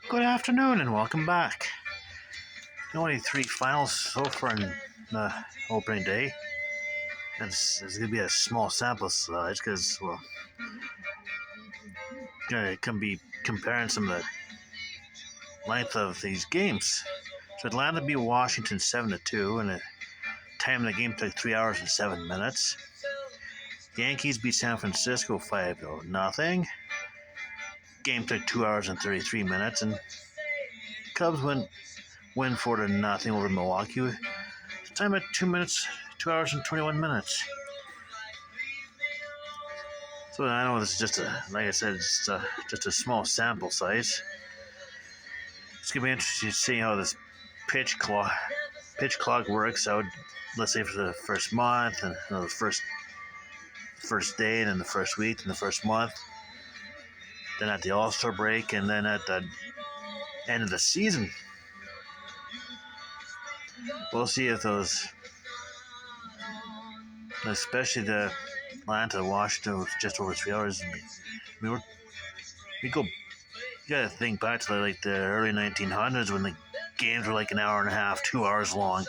Good afternoon and welcome back. Only three finals so far in the opening day. It's going to be a small sample size because, well, it can be comparing some of the length of these games. So Atlanta beat Washington 7-2, and the time of the game took 3 hours and 7 minutes. Yankees beat San Francisco 5-0. Game took 2 hours and 33 minutes, and Cubs win 4-0 over Milwaukee. Time at 2 hours and 21 minutes. So I know this is just like I said, it's just a small sample size. It's gonna be interesting to see how this pitch clock works out. Let's say for the first month, and the first day, and then the first week, and the first month. Then at the All-Star break, and then at the end of the season. We'll see if those, especially the Atlanta, Washington, was just over 3 hours. You gotta think back to the early 1900s when the games were like an hour and a half, 2 hours long.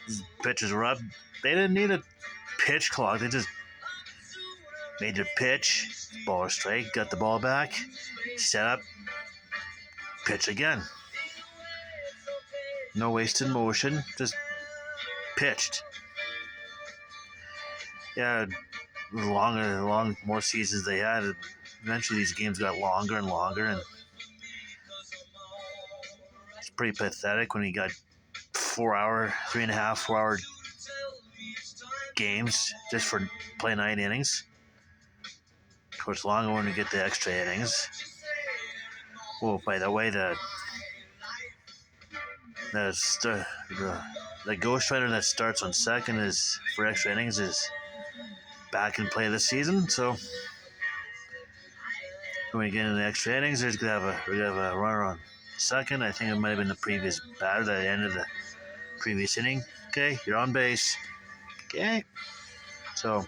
These pitchers were up. They didn't need a pitch clock. They just made their pitch, ball or strike, got the ball back, set up, pitch again. No wasted motion, just pitched. Yeah, more seasons they had. Eventually, these games got longer and longer, and it's pretty pathetic when you got 3.5, 4 hour games just for play 9 innings. Of course, longer when you get the extra innings. Oh, by the way, the Ghost Rider that starts on second is for extra innings is back in play this season. So when we get into the extra innings, we're gonna have a runner on second. I think it might have been the previous batter that ended the previous inning. Okay, you're on base. Okay, so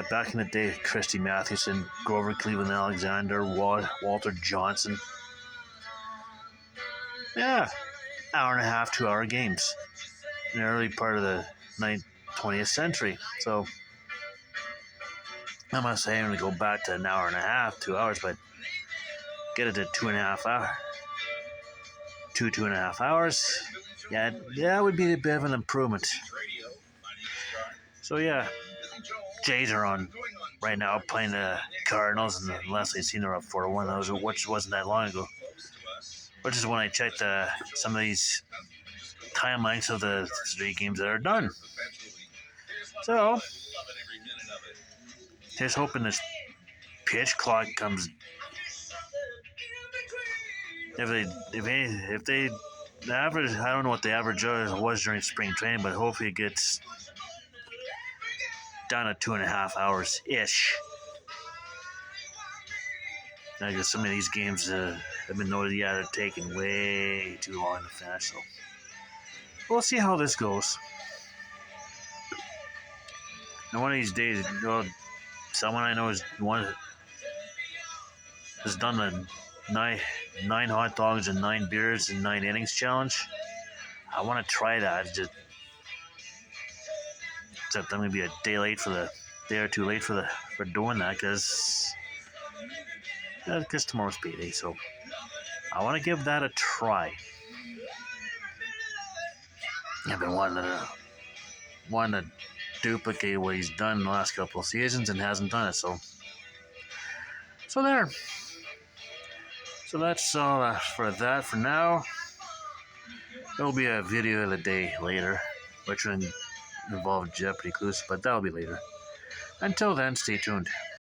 back in the day, Christy Mathewson, Grover Cleveland Alexander, Walter Johnson. Yeah, hour and a half, 2 hour games in the early part of the 20th century. So I'm not saying to go back to an hour and a half, 2 hours, but get it to 2.5 hours. 2.5 hours. Yeah, that would be a bit of an improvement. So yeah, Jays are on right now playing the Cardinals, and the last I seen they're up 4-1. Which wasn't that long ago. Which is when I checked some of these timelines of the 3 games that are done. So just hoping this pitch clock comes. If they the average, I don't know what the average was during spring training, but hopefully it gets down to 2.5 hours ish. I guess some of these games have been noted, they're taking way too long to finish. So we'll see how this goes. And one of these days, someone I know has done the nine hot dogs and 9 beers and 9 innings challenge. I want to try that. Except I'm gonna be a day or two late for doing that because tomorrow's payday. So I want to give that a try. I've been wanting to duplicate what he's done in the last couple of seasons and hasn't done it. So there. So that's all for that for now. There'll be a video of the day later, which will involve Jeopardy clues, but that'll be later. Until then, stay tuned.